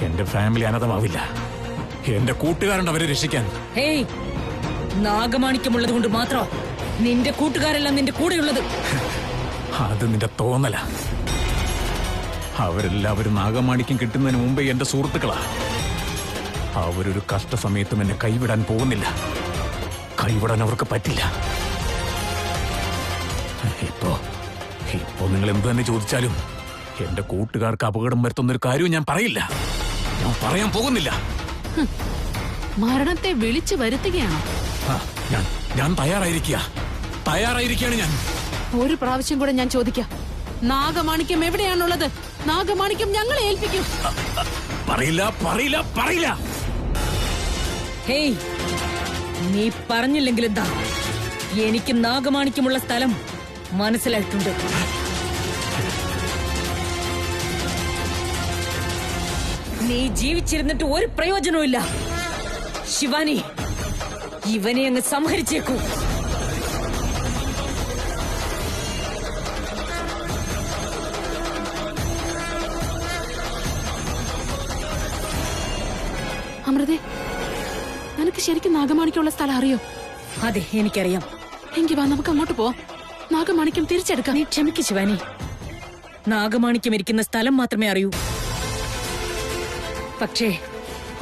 എന്റെ ഫാമിലി അനന്തമാവില്ല. എന്റെ കൂട്ടുകാരുണ്ട് അവരെ രക്ഷിക്കാൻ. ഹേയ്, നാഗമാണിക്യമുള്ളത് കൊണ്ട് മാത്രം നിന്റെ കൂട്ടുകാരെല്ലാം നിന്റെ കൂടെയുള്ളത്. അത് നിന്റെ തോന്നല. അവരെല്ലാവരും നാഗമാണിക്യം കിട്ടുന്നതിന് മുമ്പേ എന്റെ സുഹൃത്തുക്കളാ. അവരൊരു കഷ്ടസമയത്തും എന്നെ കൈവിടാൻ പോകുന്നില്ല. കൈവിടാൻ അവർക്ക് പറ്റില്ല. ഇപ്പോ നിങ്ങൾ എന്ത് തന്നെ ചോദിച്ചാലും എന്റെ കൂട്ടുകാർക്ക് അപകടം വരുത്തുന്നൊരു കാര്യവും ഞാൻ പറയില്ല. ഞാൻ പറയാൻ പോകുന്നില്ല. മരണത്തെ വിളിച്ചു വരുത്തുകയാണോ? ഞാൻ തയ്യാറായിരിക്കുകയാണ് ഞാൻ. ഒരു പ്രാവശ്യം കൂടെ ഞാൻ ചോദിക്കാം, നാഗമാണിക്യം എവിടെയാണുള്ളത്? നാഗമാണിക്യം ഞങ്ങളെ ഏൽപ്പിക്കും. പറയില്ല. ഹേയ്, നീ പറഞ്ഞില്ലെങ്കിൽ എന്താ? എനിക്ക് നാഗമാണിക്യമുള്ള സ്ഥലം മനസ്സിലായിട്ടുണ്ട്. നീ ജീവിച്ചിരുന്നിട്ട് ഒരു പ്രയോജനവുമില്ല. ശിവാനി, ഇവനെ അങ്ങ് സംഹരിച്ചേക്കൂ. അമൃതേ, നിനക്ക് ശരിക്കും നാഗമാണിക്യമുള്ള സ്ഥലം അറിയോ? അതെ, എനിക്കറിയാം. എങ്കി വാ, നമുക്ക് അങ്ങോട്ട് പോവാം. നാഗമാണിക്യം തിരിച്ചെടുക്കാം. നീ ക്ഷമിക്ക് ശിവാനി. നാഗമാണിക്യം ഇരിക്കുന്ന സ്ഥലം മാത്രമേ അറിയൂ. പക്ഷേ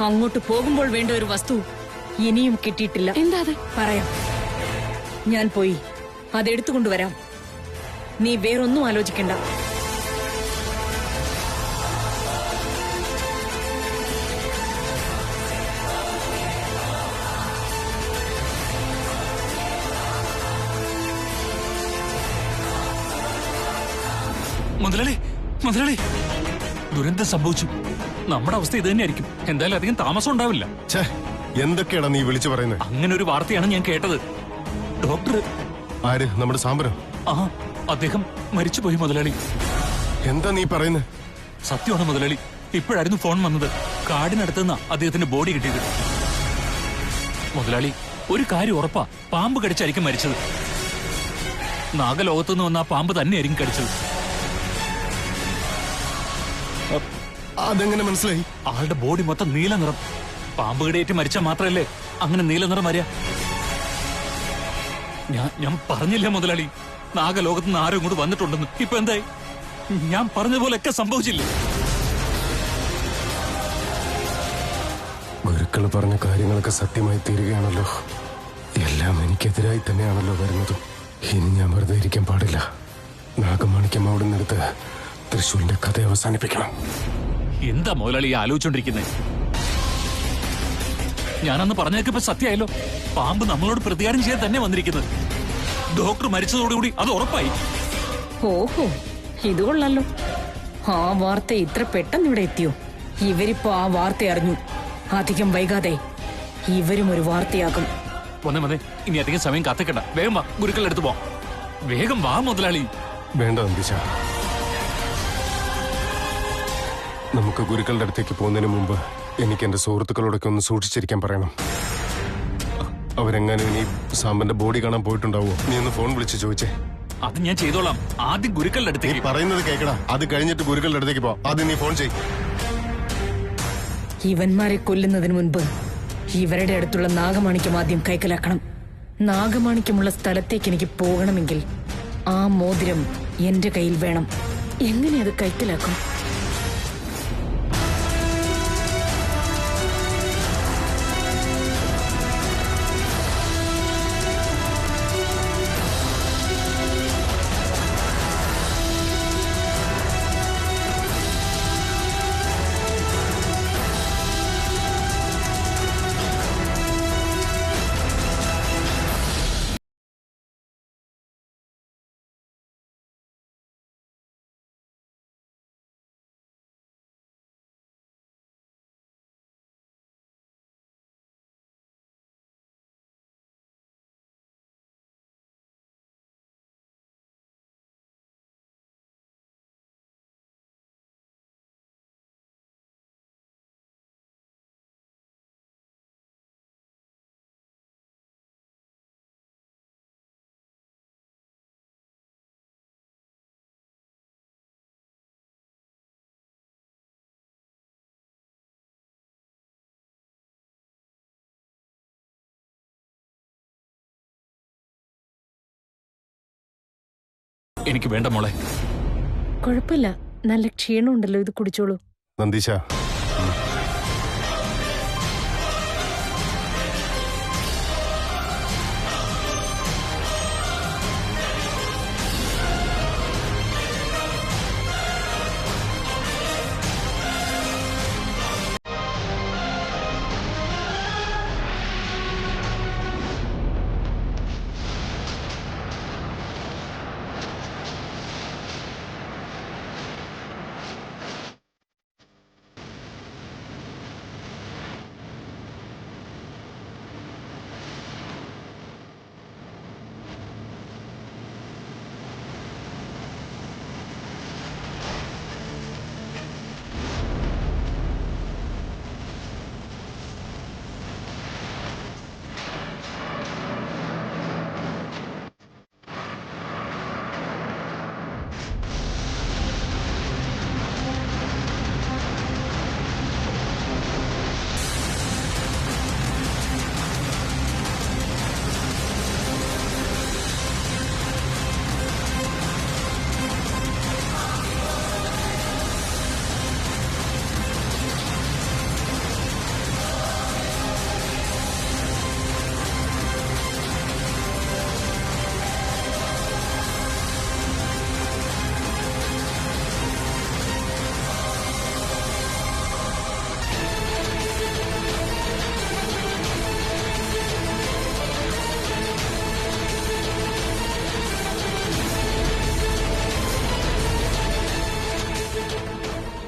അങ്ങോട്ട് പോകുമ്പോൾ വേണ്ട ഒരു വസ്തു ഇനിയും കിട്ടിയിട്ടില്ല. എന്താ അത്? പറയാം. ഞാൻ പോയി അതെടുത്തുകൊണ്ടുവരാം. നീ വേറൊന്നും ആലോചിക്കണ്ട. മുതലാളി, ദുരന്തം സംഭവിച്ചു. നമ്മുടെ അവസ്ഥ ഇത് തന്നെയായിരിക്കും. എന്തായാലും അധികം താമസം ഉണ്ടാവില്ല. എന്തൊക്കെയാണ് നീ വിളിച്ചു പറയുന്നത്? അങ്ങനെ ഒരു വാർത്തയാണ് ഞാൻ കേട്ടത്. ഡോക്ടർ ആര്? നമ്മുടെ സാമ്പരം? അദ്ദേഹം മരിച്ചുപോയി മുതലാളി. എന്താ നീ പറയുന്നത്? സത്യമാണ് മുതലാളി. ഇപ്പോഴായിരുന്നു ഫോൺ വന്നത്. കാടിനടുത്തുനിന്നാ അദ്ദേഹത്തിന്റെ ബോഡി കിട്ടിയത്. മുതലാളി, ഒരു കാര്യം ഉറപ്പാ, പാമ്പ് കടിച്ചായിരിക്കും മരിച്ചത്. നാഗലോകത്തുനിന്ന് വന്ന ആ പാമ്പ് തന്നെയായിരിക്കും കടിച്ചത്. അതെങ്ങനെ മനസ്സിലായി? ആളുടെ ബോഡി മൊത്തം നീല നിറം. പാമ്പ് കടിയേറ്റ് മരിച്ചാൽ മാത്രല്ലേ അങ്ങനെ നീല നിറം വരിക? ഞാൻ പറഞ്ഞില്ല മുതലാളി, നാഗലോകത്ത് നിന്ന് ആരും ഇങ്ങോട്ട് വന്നിട്ടുണ്ടെന്ന്. ഇപ്പൊ എന്തായി? ഞാൻ പറഞ്ഞ പോലെയൊക്കെ സംഭവിച്ചില്ലേ? ഗുരുക്കൾ പറഞ്ഞ കാര്യങ്ങളൊക്കെ സത്യമായി തീരുകയാണല്ലോ. എല്ലാം എനിക്കെതിരായി തന്നെയാണല്ലോ വരുന്നതും. ഇനി ഞാൻ വെറുതെ ഇരിക്കാൻ പാടില്ല. നാഗമാണിക്യം അവിടെ നിന്നെടുത്ത് തൃശ്ശൂരിന്റെ കഥ അവസാനിപ്പിക്കണം. എന്താ മുതലാളി ആലോചിച്ചോണ്ടിരിക്കുന്നത്? ഞാനന്ന് പറഞ്ഞതൊക്കെ ഇപ്പൊ സത്യമായല്ലോ. പാമ്പ് നമ്മളോട് പ്രതികാരം ചെയ്യാൻ തന്നെ വന്നിരിക്കുന്നത്. ഡോക്ടർ മരിച്ചതോടുകൂടി അത് ഉറപ്പായി. ഓഹോ, ഇത് കൊള്ളാലോ. ആ വാർത്ത ഇത്ര പെട്ടെന്ന് ഇവിടെ എത്തിയോ? ഇവരിപ്പോ ആ വാർത്ത അറിഞ്ഞു. അധികം വൈകാതെ ഇവരും ഒരു വാർത്തയാകും. മതി, ഇനി അധികം സമയം കാത്തിക്കണ്ട. വേഗം വാ, ഗുരുക്കളുടെ അടുത്ത് പോവാം. വേഗം വാ മുതലാളി. വേണ്ട നന്ദിച്ച, നമുക്ക് ഗുരുക്കളുടെ അടുത്തേക്ക് പോകുന്നതിന് മുമ്പ് എനിക്ക് എന്റെ സുഹൃത്തുക്കളോടൊക്കെ ഒന്ന് സൂക്ഷിച്ചിരിക്കാൻ പറയണം. അവരെങ്ങാനും ഇനി സാമ്പന്റെ ബോഡി കാണാൻ പോയിട്ടുണ്ടാവോ? നീ ഒന്ന് ഫോൺ വിളിച്ച് ചോദിച്ചേ. അത് ഞാൻ ചെയ്തോളാം. ആദ്യം ഗുരുക്കളുടെ അടുത്തേക്ക്. പറയുന്നത് കേക്കടാ. അത് കഴിഞ്ഞിട്ട് ഗുരുക്കളുടെ അടുത്തേക്ക് പോ. ആദ്യം നീ ഫോൺ ചെയ്. ഇവന്മാരെ കൊല്ലുന്നതിന് മുൻപ് ഇവരുടെ അടുത്തുള്ള നാഗമാണിക്യം ആദ്യം കൈക്കലാക്കണം. നാഗമാണിക്യമുള്ള സ്ഥലത്തേക്ക് എനിക്ക് പോകണമെങ്കിൽ ആ മോതിരം എന്റെ കയ്യിൽ വേണം. എങ്ങനെ അത് കൈക്കലാക്കും? എനിക്ക് വേണ്ട മോളെ. കുഴപ്പമില്ല, നല്ല ക്ഷീണമുണ്ടല്ലോ, ഇത് കുടിച്ചോളൂ. നന്ദീശ,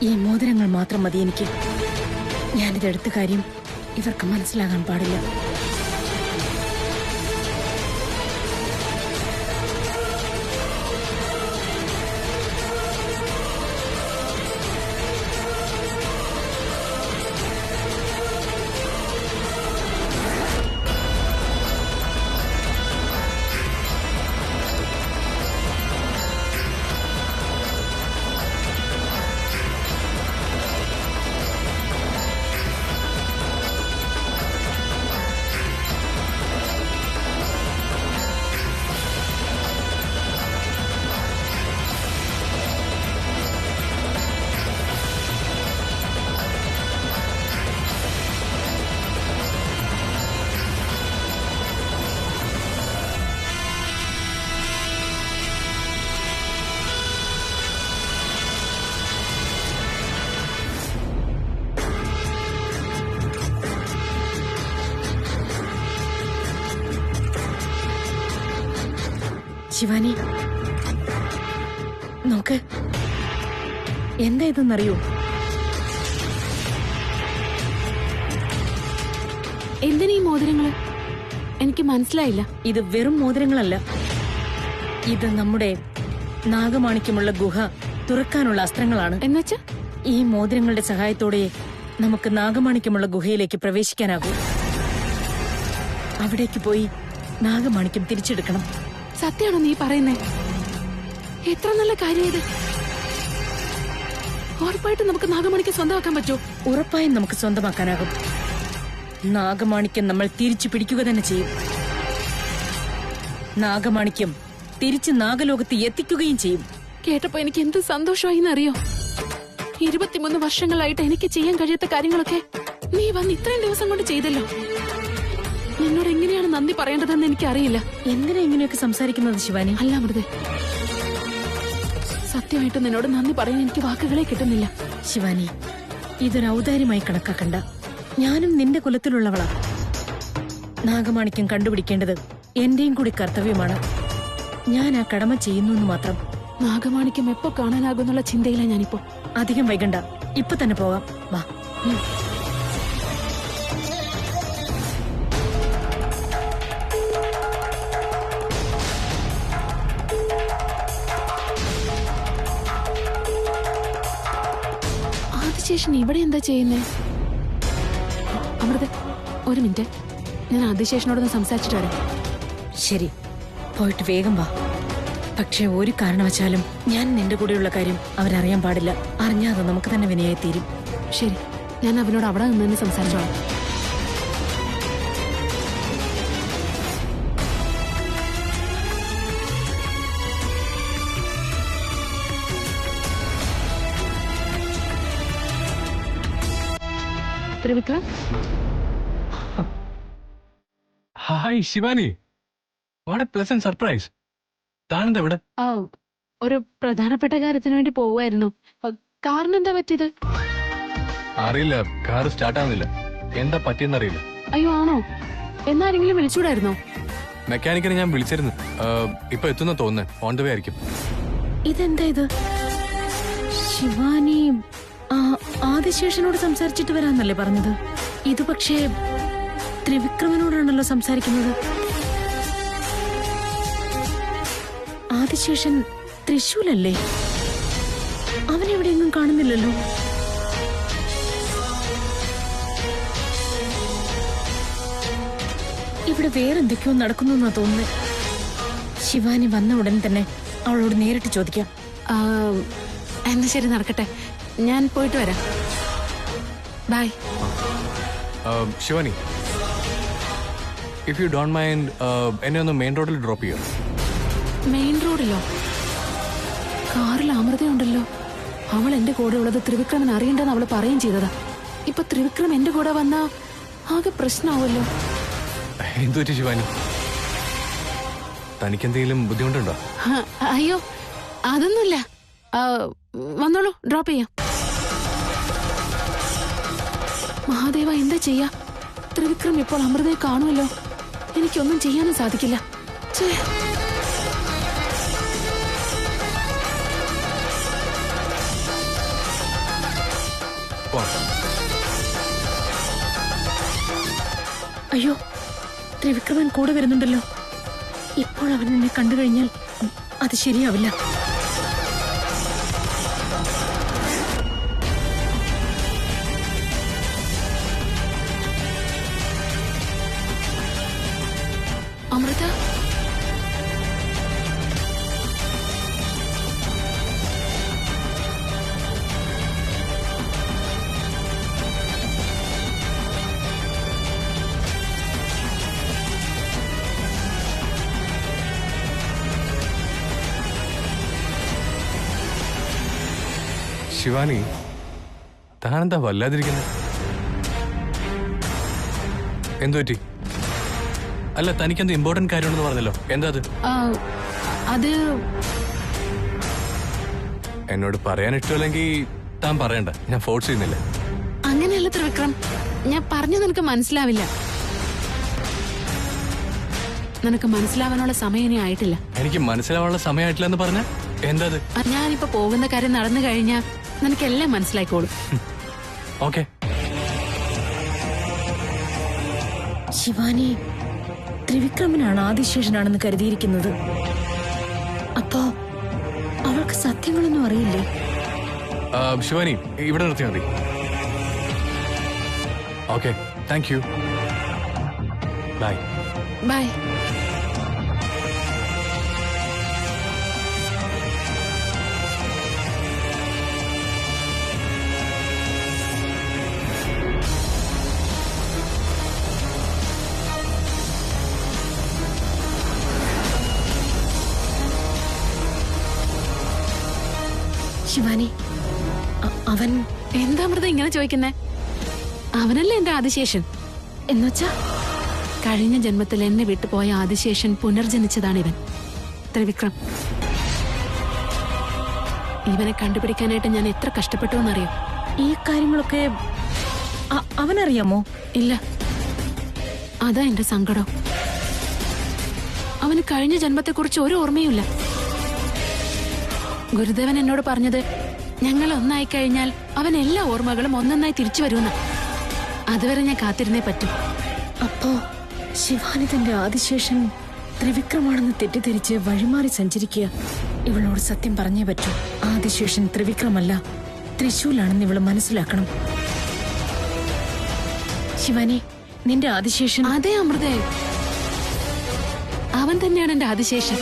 ഈ മോതിരങ്ങൾ മാത്രം മതി എനിക്ക്. ഞാനിതെടുത്ത കാര്യം ഇവർക്ക് മനസ്സിലാകാൻ പാടില്ല. ശിവാനി, നോക്ക്, എന്താ ഇതെന്നറിയോ? എന്തിനാ ഈ മോതിരങ്ങള്? എനിക്ക് മനസ്സിലായില്ല. ഇത് വെറും മോതിരങ്ങളല്ല, ഇത് നമ്മുടെ നാഗമാണിക്യമുള്ള ഗുഹ തുറക്കാനുള്ള അസ്ത്രങ്ങളാണ്. എന്നുവെച്ചാ ഈ മോതിരങ്ങളുടെ സഹായത്തോടെ നമുക്ക് നാഗമാണിക്യമുള്ള ഗുഹയിലേക്ക് പ്രവേശിക്കാനാകൂ. അവിടേക്ക് പോയി നാഗമാണിക്യം തിരിച്ചെടുക്കണം. സത്യമാണോ നീ പറയുന്നേ? എത്ര നല്ല കാര്യം ഇത്. ഉറപ്പായിട്ടും നമുക്ക് നാഗമാണിക്യം സ്വന്തമാക്കാൻ പറ്റുമോ? ഉറപ്പായും നമുക്ക് സ്വന്തമാക്കാനാകും. നാഗമാണിക്യം നമ്മൾ തിരിച്ചു പിടിക്കുക തന്നെ ചെയ്യും. നാഗമാണിക്യം തിരിച്ച് നാഗലോകത്ത് എത്തിക്കുകയും ചെയ്യും. കേട്ടപ്പോ എനിക്ക് എന്ത് സന്തോഷമായി എന്നറിയോ? 23 വർഷങ്ങളായിട്ട് എനിക്ക് ചെയ്യാൻ കഴിയാത്ത കാര്യങ്ങളൊക്കെ നീ വന്ന് ഇത്രയും ദിവസം കൊണ്ട് ചെയ്തല്ലോ. നിന്നോട് എങ്ങനെയാണ് നന്ദി പറയേണ്ടതെന്ന് എനിക്കറിയില്ല. എന്തിനാ ഇങ്ങനെയൊക്കെ സംസാരിക്കുന്നത് ശിവാനി? അല്ല അമൃതേ, സത്യമായിട്ട് നിന്നോട് നന്ദി പറയാൻ എനിക്ക് വാക്കുകളെ കിട്ടുന്നില്ല. ശിവാനി, ഇതൊരു ഔദാര്യമായി കണക്കാക്കണ്ട. ഞാനും നിന്റെ കുലത്തിലുള്ളവളാ. നാഗമാണിക്യം കണ്ടുപിടിക്കേണ്ടത് എന്റെയും കൂടി കർത്തവ്യമാണ്. ഞാൻ ആ കടമ ചെയ്യുന്നു എന്ന് മാത്രം. നാഗമാണിക്യം എപ്പോ കാണാനാകുന്നുള്ള ചിന്തയിലാ ഞാനിപ്പോ. അധികം വൈകണ്ട, ഇപ്പൊ തന്നെ പോകാം, വാ. ആദിശേഷൻ ഇവിടെ എന്താ ചെയ്യുന്നേ? അമൃത, ഒരു മിനിറ്റ്, ഞാൻ ആദിശേഷനോടൊന്ന് സംസാരിച്ചിട്ട് വരാം. ശരി, പോയിട്ട് വേഗം വാ. പക്ഷെ ഒരു കാരണവശാലും ഞാൻ നിന്റെ കൂടെയുള്ള കാര്യം അവരറിയാൻ പാടില്ല. അറിഞ്ഞാതെ നമുക്ക് തന്നെ വിനയായി തീരും. ശരി, ഞാൻ അവനോട് അവിടെ നിന്ന് തന്നെ സംസാരിച്ചോളാം. Trivikram. Hi Shivani, what a pleasant surprise. താനെന്താ ഇവിടെ? ഒരു പ്രധാനപ്പെട്ട കാര്യത്തിന് വേണ്ടി പോവായിരുന്നു. കാറിനെന്താ പറ്റിയത്? അറിയില്ല, കാർ സ്റ്റാർട്ട് ആവുന്നില്ല. എന്താ പറ്റിയെന്നറിയില്ല. അയ്യോ ആണോ? എന്നാരെങ്കിലും വിളിച്ചൂടായിരുന്നോ? മെക്കാനിക്കിനെ ഞാൻ വിളിച്ചിരുന്നു. ഇപ്പൊ എത്തുന്ന തോന്നുന്നു. ഓൺ ദ വേ ആയിരിക്കും. ഇതെന്താ ഇത്? ശിവാനി ആദിശേഷനോട് സംസാരിച്ചിട്ട് വരാന്നല്ലേ പറഞ്ഞത്? ഇത് പക്ഷേ ത്രിവിക്രമനോടാണല്ലോ സംസാരിക്കുന്നത്. ആദിശേഷൻ തൃശൂലല്ലേ? അവനെവിടെയെങ്ങും കാണുന്നില്ലല്ലോ. ഇവിടെ വേറെന്തൊക്കെയോ നടക്കുന്നു എന്നാ തോന്നുന്നത്. ശിവാനി വന്ന ഉടൻ തന്നെ അവളോട് നേരിട്ട് ചോദിക്കാം. എന്നാ ശരി, നടക്കട്ടെ. ഞാൻ പോയിട്ട് വരാം. Bye. Shivani, if you don't mind, എന്നെ ഒന്ന് മെയിൻ റോഡിൽ ഡ്രോപ്പ് ചെയ്യോ? മെയിൻ റോഡിലോ? കാറിൽ അമൃതയുണ്ടല്ലോ. അവൾ എന്റെ കൂടെ ഉള്ളത് ത്രിവിക്രമൻ അറിയണ്ടെന്ന് അവള് പറയുകയും ചെയ്തതാ. ഇപ്പൊ ത്രിവിക്രം എന്റെ കൂടെ വന്നാ ആകെ പ്രശ്നമാവല്ലോ. എന്തു പറ്റി ശിവാനി? തനിക്കെന്തെങ്കിലും ബുദ്ധിമുട്ടുണ്ടോ? അയ്യോ അതൊന്നുമില്ല. വന്നോളൂ, ഡ്രോപ്പ് ചെയ്യാം. മഹാദേവ, എന്താ ചെയ്യാ? ത്രിവിക്രം ഇപ്പോൾ അമൃതയെ കാണുമല്ലോ. എനിക്കൊന്നും ചെയ്യാനും സാധിക്കില്ല. അയ്യോ, ത്രിവിക്രമൻ കൂടെ വരുന്നുണ്ടല്ലോ. ഇപ്പോൾ അവൻ എന്നെ കണ്ടു കഴിഞ്ഞാൽ അത് ശരിയാവില്ല. അമൃത, ശിവാനി, താനെന്താ വല്ലാതിരിക്കുന്നത്? എന്തു പറ്റി? അല്ല, തനിക്കെന്ത് ഇമ്പോർട്ടന്റ് കാര്യമുണ്ടെന്ന് പറഞ്ഞല്ലോ. എന്താ അത്? അത് എന്നോട് പറയാൻ ഇഷ്ടമല്ലെങ്കിൽ താൻ പറയണ്ട, ഞാൻ ഫോഴ്സ് ചെയ്യുന്നില്ല. അങ്ങനെയല്ല ത്രിവിക്രം, ഞാൻ പറഞ്ഞു നിനക്ക് മനസ്സിലാവില്ല. നിനക്ക് മനസ്സിലാവാനുള്ള സമയം ഇനി ആയിട്ടില്ല. എനിക്ക് മനസ്സിലാവാനുള്ള സമയമായിട്ടില്ല എന്ന് പറഞ്ഞ എന്താ അത്? ഞാനിപ്പോ പോകുന്ന കാര്യം നടന്നു കഴിഞ്ഞാൽ നിനക്കെല്ലാം മനസ്സിലായിക്കോളും. ഓക്കെ. ശിവാനി ത്രിവിക്രമനാണ് ആദിശേഷനാണെന്ന് കരുതിയിരിക്കുന്നത്. അപ്പോ അവൾക്ക് സത്യങ്ങളൊന്നും അറിയില്ലേ? ശിവാനി, ഇവിടെ നിർത്തിയാൽ മതി. Okay, thank you. Bye. Bye. Shivani, അവൻ എന്താ അമൃത ഇങ്ങനെ ചോദിക്കുന്നേ? അവനല്ലേ എന്റെ ആദിശേഷൻ. എന്നുവച്ചാ കഴിഞ്ഞ ജന്മത്തിൽ എന്നെ വിട്ടുപോയ ആദിശേഷൻ പുനർജനിച്ചതാണ് ഇവൻ, ത്രിവിക്രം. ഇവനെ കണ്ടുപിടിക്കാനായിട്ട് ഞാൻ എത്ര കഷ്ടപ്പെട്ടു എന്നറിയാം. ഈ കാര്യങ്ങളൊക്കെ അവനറിയാമോ? ഇല്ല, അതാ എന്റെ സങ്കടം. അവന് കഴിഞ്ഞ ജന്മത്തെക്കുറിച്ച് ഒരു ഓർമ്മയുമില്ല. ഗുരുദേവൻ എന്നോട് പറഞ്ഞത് ഞങ്ങൾ ഒന്നായി കഴിഞ്ഞാൽ അവൻ എല്ലാ ഓർമ്മകളും ഒന്നൊന്നായി തിരിച്ചു വരുമെന്ന്. അതുവരെ ഞാൻ കാത്തിരുന്നേ പറ്റൂ. അപ്പോ ശിവാനി തന്റെ ആദിശേഷൻ ത്രിവിക്രമാണെന്ന് തെറ്റിദ്ധരിച്ച് വഴിമാറി സഞ്ചരിക്കുക. ഇവളോട് സത്യം പറഞ്ഞേ പറ്റൂ. ആദിശേഷൻ ത്രിവിക്രമല്ല, തൃശൂലാണെന്ന് ഇവള് മനസ്സിലാക്കണം. ശിവാനി, നിന്റെ ആദിശേഷൻ... അതേ അമൃതേ, അവൻ തന്നെയാണ് എന്റെ ആദിശേഷൻ.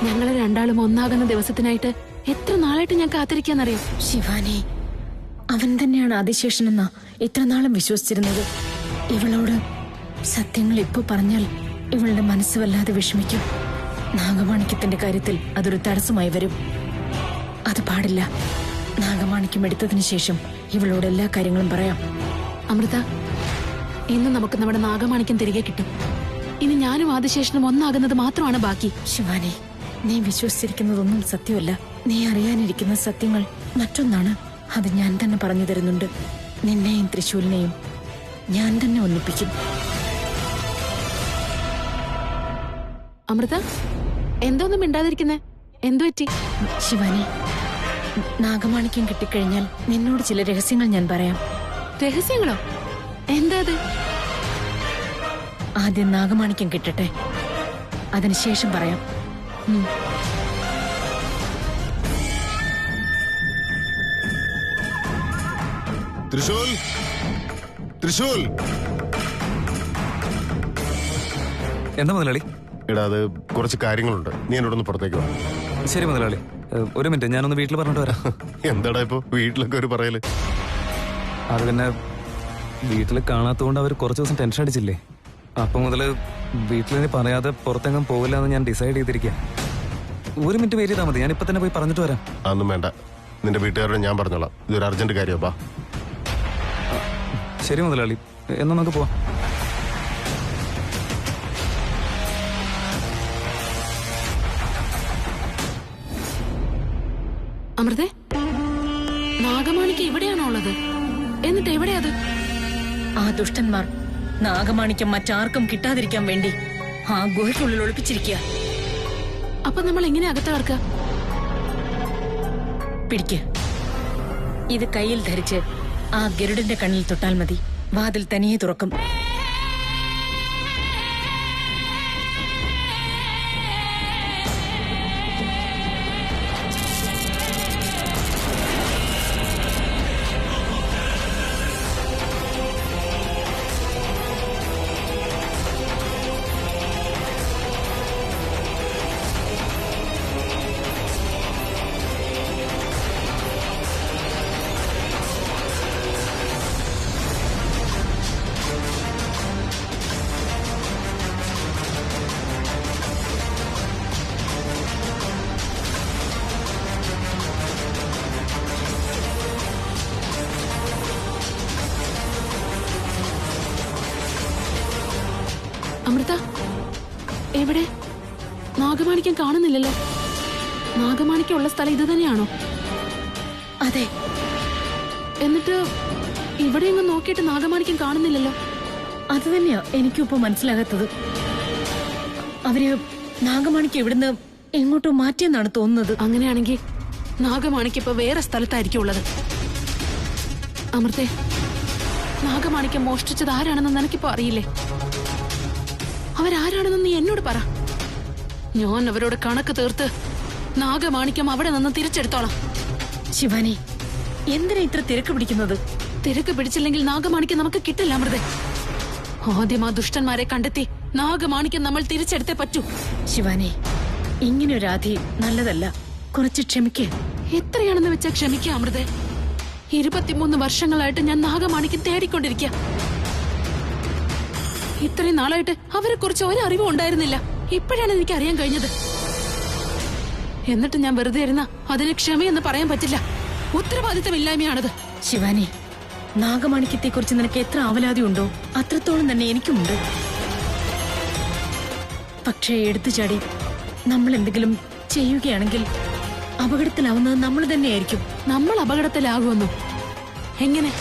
ഞങ്ങളെ രണ്ടാളും ഒന്നാകുന്ന ദിവസത്തിനായിട്ട് എത്ര നാളായിട്ട് ഞാൻ കാത്തിരിക്കാന്നറിയാം. ശിവാനി, അവൻ തന്നെയാണ് ആദിശേഷനെന്നാ ഇത്ര നാളും വിശ്വസിച്ചിരുന്നത്. ഇവളോട് സത്യങ്ങൾ ഇപ്പൊ പറഞ്ഞാൽ ഇവളുടെ മനസ്സ് വല്ലാതെ വിഷമിക്കും. നാഗമാണിക്യത്തിന്റെ കാര്യത്തിൽ അതൊരു തടസ്സമായി വരും. അത് പാടില്ല. നാഗമാണിക്യം എടുത്തതിന് ശേഷം ഇവളോട് എല്ലാ കാര്യങ്ങളും പറയാം. അമൃത, ഇന്ന് നമുക്ക് നമ്മുടെ നാഗമാണിക്യം തിരികെ കിട്ടും. ഇനി ഞാനും ആദിശേഷനും ഒന്നാകുന്നത് മാത്രമാണ് ബാക്കി. ശിവാനി, നീ വിശ്വസിച്ചിരിക്കുന്നതൊന്നും സത്യമല്ല. നീ അറിയാനിരിക്കുന്ന സത്യങ്ങൾ മറ്റൊന്നാണ്. അത് ഞാൻ തന്നെ പറഞ്ഞു തരുന്നുണ്ട്. നിന്നെയും തൃശൂലിനെയും ഞാൻ തന്നെ ഒന്നിപ്പിക്കും. അമൃത, എന്തോന്നും മിണ്ടാതിരിക്കുന്നേ? എന്തു പറ്റി? ശിവാനി, നാഗമാണിക്യം കിട്ടിക്കഴിഞ്ഞാൽ നിന്നോട് ചില രഹസ്യങ്ങൾ ഞാൻ പറയാം. രഹസ്യങ്ങളോ? എന്താ അത്? ആദ്യം നാഗമാണിക്യം കിട്ടട്ടെ, അതിനുശേഷം പറയാം. തൃശൂൽ, തൃശൂൽ. എന്താ മുതലാളി? എടാ, അത് കുറച്ച് കാര്യങ്ങളുണ്ട്. നീ എന്നോടൊന്ന് പുറത്തേക്ക് വാ. ശരി മുതലാളി, ഒരു മിനിറ്റ്, ഞാനൊന്ന് വീട്ടിൽ പറഞ്ഞിട്ട് വരാം. എന്താടാ ഇപ്പൊ വീട്ടിലൊക്കെ ഒരു പറയല്? അത് പിന്നെ വീട്ടിൽ കാണാത്തതുകൊണ്ട് അവർ കുറച്ച് ദിവസം ടെൻഷൻ അടിച്ചില്ലേ. അപ്പം മുതൽ വീട്ടിലിനി പറയാതെ പുറത്തെങ്ങും പോകില്ല എന്ന് ഞാൻ ഡിസൈഡ് ചെയ്തിരിക്കുക. ഒരു മിനിറ്റ് വെയിറ്റ് ചെയ്താൽ മതി, ഞാൻ ഇപ്പൊ തന്നെ പോയി പറഞ്ഞിട്ട് വരാം. അതൊന്നും വേണ്ട, നിന്റെ വീട്ടുകാരോട് ഞാൻ പറഞ്ഞോളാം. ഇതൊരു അർജന്റ് കാര്യമാ. ശരി മുതലാളി, എന്നാ നമുക്ക് പോവാം. അമൃതേ, നാഗമാണിക്യം ഇവിടെയാണോ ഉള്ളത്? എന്നിട്ട് എവിടെയാ അത്? ആ ദുഷ്ടന്മാർ നാഗമാണിക്യം മറ്റാർക്കും കിട്ടാതിരിക്കാൻ വേണ്ടി ആ ഗുഹയ്ക്കുള്ളിൽ ഒളിപ്പിച്ചിരിക്കുക. അപ്പൊ നമ്മൾ എങ്ങനെ അകത്ത് കടക്കുക? പിടിക്ക്. ഇത് കയ്യിൽ ധരിച്ച് ആ ഗരുഡന്റെ കണ്ണിൽ തൊട്ടാൽ മതി. വാതിൽ തനിയെ തുറക്കും. അമൃത, എവിടെ? നാഗമാണിക്യം കാണുന്നില്ലല്ലോ. നാഗമാണിക്യം ഉള്ള സ്ഥലം ഇത് തന്നെയാണോ? അതെ. എന്നിട്ട് ഇവിടെയെങ്ങും നോക്കിയിട്ട് നാഗമാണിക്യം കാണുന്നില്ലല്ലോ. അത് തന്നെയാ എനിക്കും ഇപ്പൊ മനസ്സിലാകാത്തത്. അവര് നാഗമാണിക്യം ഇവിടുന്ന് എങ്ങോട്ടോ മാറ്റിയെന്നാണ് തോന്നുന്നത്. അങ്ങനെയാണെങ്കിൽ നാഗമാണിക്യം ഇപ്പൊ വേറെ സ്ഥലത്തായിരിക്കും ഉള്ളത്. അമൃതേ, നാഗമാണിക്യം മോഷ്ടിച്ചത് ആരാണെന്ന് നിനക്കിപ്പോ അറിയില്ലേ? അവരാരാണെന്ന് നീ എന്നോട് പറ. ഞാൻ അവരോട് കണക്ക് തീർത്ത് നാഗമാണിക്യം അവിടെ നിന്ന് തിരിച്ചെടുത്തോളാം. ശിവാനി, എന്തിനാ ഇത്ര തിരക്ക് പിടിക്കുന്നത്? തിരക്ക് പിടിച്ചില്ലെങ്കിൽ നാഗമാണിക്യം നമുക്ക് കിട്ടില്ല അമൃതേ. ആദ്യം ആ ദുഷ്ടന്മാരെ കണ്ടെത്തി നാഗമാണിക്യം നമ്മൾ തിരിച്ചെടുത്തേ പറ്റൂ. ശിവാനി, ഇങ്ങനെ ഒരു ആധി നല്ലതല്ല. കുറച്ച് ക്ഷമിക്ക്. എത്രയാണെന്ന് വെച്ചാ ക്ഷമിക്കുക അമൃതേ. 23 വർഷങ്ങളായിട്ട് ഞാൻ നാഗമാണിക്യം തേടിക്കൊണ്ടിരിക്കുക. ഇത്രയും നാളായിട്ട് അവരെ കുറിച്ച് ഒരറിവും ഉണ്ടായിരുന്നില്ല. ഇപ്പോഴാണ് എനിക്ക് അറിയാൻ കഴിഞ്ഞത്. എന്നിട്ട് ഞാൻ വെറുതെ ഇരുന്ന അതിന് ക്ഷമയെന്ന് പറയാൻ പറ്റില്ല. ഉത്തരവാദിത്തമില്ലായ്മയാണത്. ശിവാനി, നാഗമാണിക്യത്തെ കുറിച്ച് നിനക്ക് എത്ര ആവലാതി ഉണ്ടോ അത്രത്തോളം തന്നെ എനിക്കുമുണ്ട്. പക്ഷേ എടുത്തുചാടി നമ്മൾ എന്തെങ്കിലും ചെയ്യുകയാണെങ്കിൽ അപകടത്തിലാവുന്നത് നമ്മൾ തന്നെയായിരിക്കും. നമ്മൾ അപകടത്തിലാകുമെന്നോ? എങ്ങനെ?